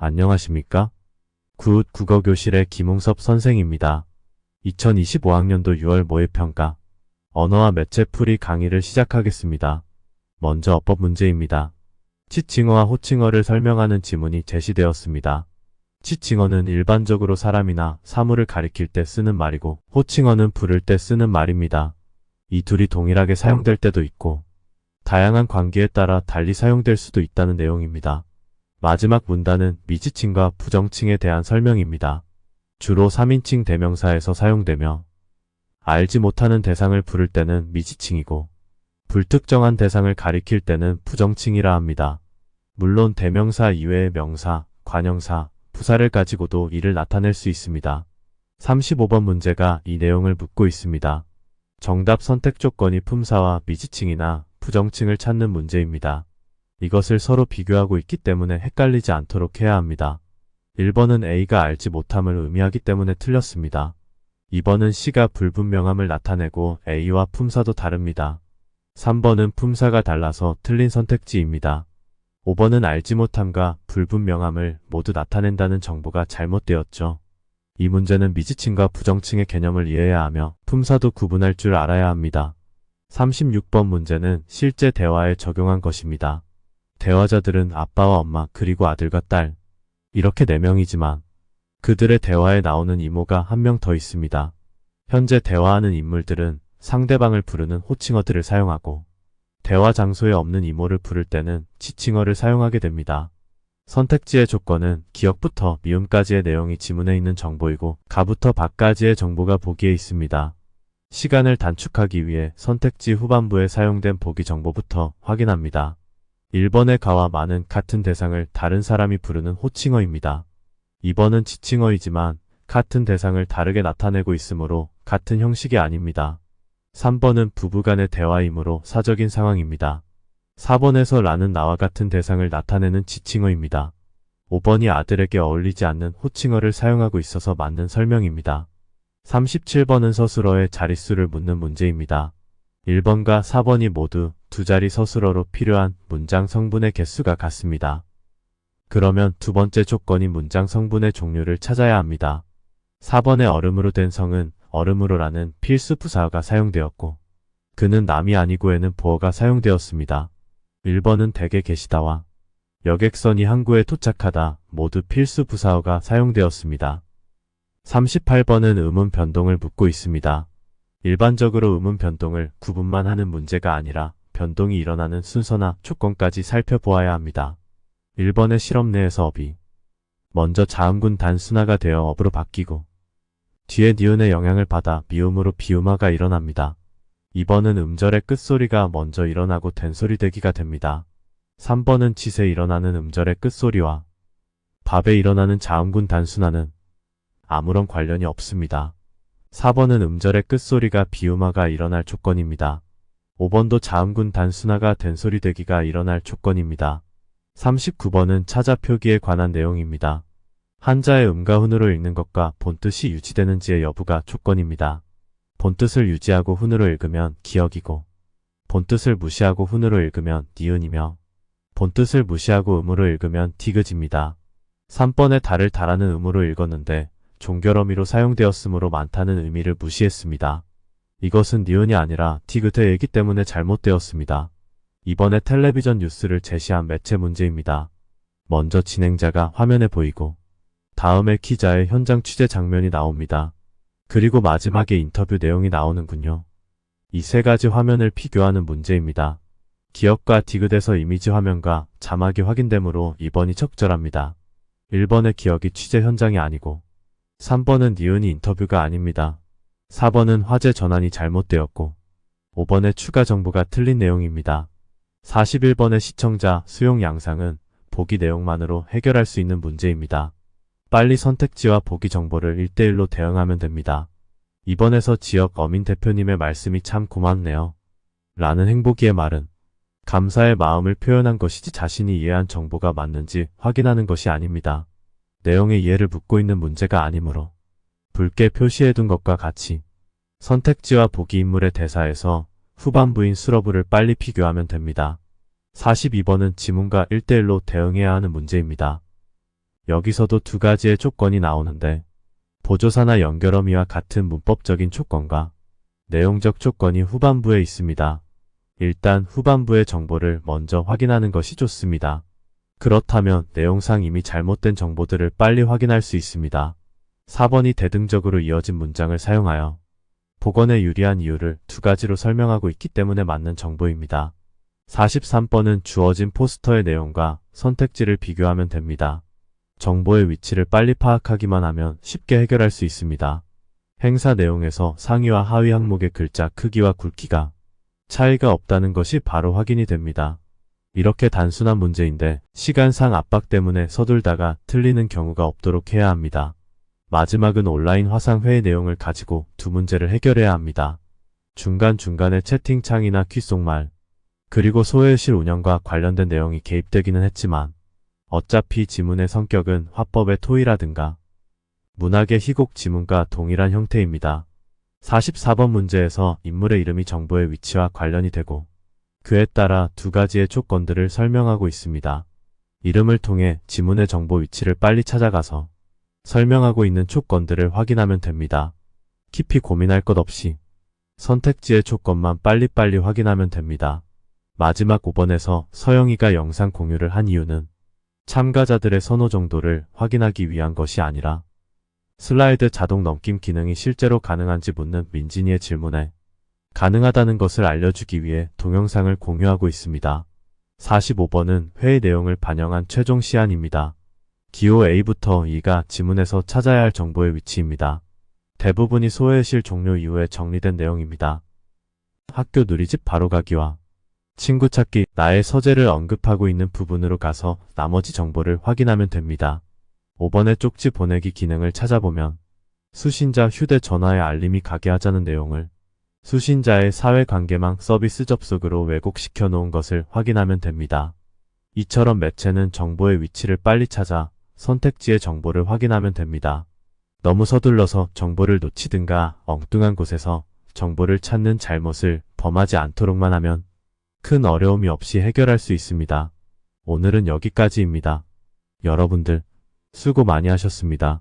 안녕하십니까? 굿 국어교실의 김홍섭 선생입니다. 2025학년도 6월 모의평가 언어와 매체풀이 강의를 시작하겠습니다. 먼저 어법 문제입니다. 치칭어와 호칭어를 설명하는 지문이 제시되었습니다. 치칭어는 일반적으로 사람이나 사물을 가리킬 때 쓰는 말이고 호칭어는 부를 때 쓰는 말입니다. 이 둘이 동일하게 사용될 때도 있고 다양한 관계에 따라 달리 사용될 수도 있다는 내용입니다. 마지막 문단은 미지칭과 부정칭에 대한 설명입니다. 주로 3인칭 대명사에서 사용되며 알지 못하는 대상을 부를 때는 미지칭이고 불특정한 대상을 가리킬 때는 부정칭이라 합니다. 물론 대명사 이외의 명사, 관형사, 부사를 가지고도 이를 나타낼 수 있습니다. 35번 문제가 이 내용을 묻고 있습니다. 정답 선택 조건이 품사와 미지칭이나 부정칭을 찾는 문제입니다. 이것을 서로 비교하고 있기 때문에 헷갈리지 않도록 해야 합니다. 1번은 A가 알지 못함을 의미하기 때문에 틀렸습니다. 2번은 C가 불분명함을 나타내고 A와 품사도 다릅니다. 3번은 품사가 달라서 틀린 선택지입니다. 5번은 알지 못함과 불분명함을 모두 나타낸다는 정보가 잘못되었죠. 이 문제는 미지칭과 부정칭의 개념을 이해해야 하며 품사도 구분할 줄 알아야 합니다. 36번 문제는 실제 대화에 적용한 것입니다. 대화자들은 아빠와 엄마 그리고 아들과 딸 이렇게 4명이지만 그들의 대화에 나오는 이모가 한 명 더 있습니다. 현재 대화하는 인물들은 상대방을 부르는 호칭어들을 사용하고 대화 장소에 없는 이모를 부를 때는 지칭어를 사용하게 됩니다. 선택지의 조건은 기억부터 미음까지의 내용이 지문에 있는 정보이고 가부터 바까지의 정보가 보기에 있습니다. 시간을 단축하기 위해 선택지 후반부에 사용된 보기 정보부터 확인합니다. 1번의 가와 마는 같은 대상을 다른 사람이 부르는 호칭어입니다. 2번은 지칭어이지만 같은 대상을 다르게 나타내고 있으므로 같은 형식이 아닙니다. 3번은 부부간의 대화이므로 사적인 상황입니다. 4번에서 라는 나와 같은 대상을 나타내는 지칭어입니다. 5번이 아들에게 어울리지 않는 호칭어를 사용하고 있어서 맞는 설명입니다. 37번은 서술어의 자릿수를 묻는 문제입니다. 1번과 4번이 모두 두 자리 서술어로 필요한 문장 성분의 개수가 같습니다. 그러면 두 번째 조건인 문장 성분의 종류를 찾아야 합니다. 4번의 얼음으로 된 성은 얼음으로라는 필수 부사어가 사용되었고 그는 남이 아니고에는 보어가 사용되었습니다. 1번은 댁에 계시다와 여객선이 항구에 도착하다 모두 필수 부사어가 사용되었습니다. 38번은 의문 변동을 묻고 있습니다. 일반적으로 의문 변동을 구분만 하는 문제가 아니라 변동이 일어나는 순서나 조건까지 살펴보아야 합니다. 1번의 실험 내에서 업이 먼저 자음군 단순화가 되어 업으로 바뀌고 뒤에 니은의 영향을 받아 미음으로 비음화가 일어납니다. 2번은 음절의 끝소리가 먼저 일어나고 된소리 되기가 됩니다. 3번은 짓에 일어나는 음절의 끝소리와 밥에 일어나는 자음군 단순화는 아무런 관련이 없습니다. 4번은 음절의 끝소리가 비음화가 일어날 조건입니다. 5번도 자음군 단순화가 된소리 되기가 일어날 조건입니다. 39번은 찾아 표기에 관한 내용입니다. 한자의 음과 훈으로 읽는 것과 본뜻이 유지되는지의 여부가 조건입니다. 본뜻을 유지하고 훈으로 읽으면 기억이고 본뜻을 무시하고 훈으로 읽으면 니은이며 본뜻을 무시하고 음으로 읽으면 디귿입니다. 3번에 달을 달하는 음으로 읽었는데 종결어미로 사용되었으므로 많다는 의미를 무시했습니다. 이것은 니은이 아니라 디귿의이기 때문에 잘못되었습니다. 이번에 텔레비전 뉴스를 제시한 매체 문제입니다. 먼저 진행자가 화면에 보이고 다음에 기자의 현장 취재 장면이 나옵니다. 그리고 마지막에 인터뷰 내용이 나오는군요. 이 세 가지 화면을 비교하는 문제입니다. 기억과 디귿에서 이미지 화면과 자막이 확인되므로 2번이 적절합니다. 1번의 기억이 취재 현장이 아니고 3번은 니은이 인터뷰가 아닙니다. 4번은 화제 전환이 잘못되었고 5번의 추가 정보가 틀린 내용입니다. 41번의 시청자 수용 양상은 보기 내용만으로 해결할 수 있는 문제입니다. 빨리 선택지와 보기 정보를 1대1로 대응하면 됩니다. 2번에서 지역 어민 대표님의 말씀이 참 고맙네요. 라는 행복이의 말은 감사의 마음을 표현한 것이지 자신이 이해한 정보가 맞는지 확인하는 것이 아닙니다. 내용의 이해를 묻고 있는 문제가 아니므로 붉게 표시해둔 것과 같이 선택지와 보기 인물의 대사에서 후반부인 수러브를 빨리 비교하면 됩니다. 42번은 지문과 1대1로 대응해야 하는 문제입니다. 여기서도 두 가지의 조건이 나오는데 보조사나 연결어미와 같은 문법적인 조건과 내용적 조건이 후반부에 있습니다. 일단 후반부의 정보를 먼저 확인하는 것이 좋습니다. 그렇다면 내용상 이미 잘못된 정보들을 빨리 확인할 수 있습니다. 4번이 대등적으로 이어진 문장을 사용하여 복원에 유리한 이유를 두 가지로 설명하고 있기 때문에 맞는 정보입니다. 43번은 주어진 포스터의 내용과 선택지를 비교하면 됩니다. 정보의 위치를 빨리 파악하기만 하면 쉽게 해결할 수 있습니다. 행사 내용에서 상위와 하위 항목의 글자 크기와 굵기가 차이가 없다는 것이 바로 확인이 됩니다. 이렇게 단순한 문제인데 시간상 압박 때문에 서둘다가 틀리는 경우가 없도록 해야 합니다. 마지막은 온라인 화상회의 내용을 가지고 두 문제를 해결해야 합니다. 중간중간에 채팅창이나 귓속말, 그리고 소외실 운영과 관련된 내용이 개입되기는 했지만 어차피 지문의 성격은 화법의 토의라든가 문학의 희곡 지문과 동일한 형태입니다. 44번 문제에서 인물의 이름이 정보의 위치와 관련이 되고 그에 따라 두 가지의 조건들을 설명하고 있습니다. 이름을 통해 지문의 정보 위치를 빨리 찾아가서 설명하고 있는 조건들을 확인하면 됩니다. 깊이 고민할 것 없이 선택지의 조건만 빨리빨리 확인하면 됩니다. 마지막 5번에서 서영이가 영상 공유를 한 이유는 참가자들의 선호 정도를 확인하기 위한 것이 아니라 슬라이드 자동 넘김 기능이 실제로 가능한지 묻는 민진이의 질문에 가능하다는 것을 알려주기 위해 동영상을 공유하고 있습니다. 45번은 회의 내용을 반영한 최종 시안입니다. 기호 A부터 E가 지문에서 찾아야 할 정보의 위치입니다. 대부분이 소외실 종료 이후에 정리된 내용입니다. 학교 누리집 바로가기와 친구 찾기, 나의 서재를 언급하고 있는 부분으로 가서 나머지 정보를 확인하면 됩니다. 5번의 쪽지 보내기 기능을 찾아보면 수신자 휴대전화에 알림이 가게 하자는 내용을 수신자의 사회관계망 서비스 접속으로 왜곡시켜 놓은 것을 확인하면 됩니다. 이처럼 매체는 정보의 위치를 빨리 찾아 선택지의 정보를 확인하면 됩니다. 너무 서둘러서 정보를 놓치든가 엉뚱한 곳에서 정보를 찾는 잘못을 범하지 않도록만 하면 큰 어려움이 없이 해결할 수 있습니다. 오늘은 여기까지입니다. 여러분들 수고 많이 하셨습니다.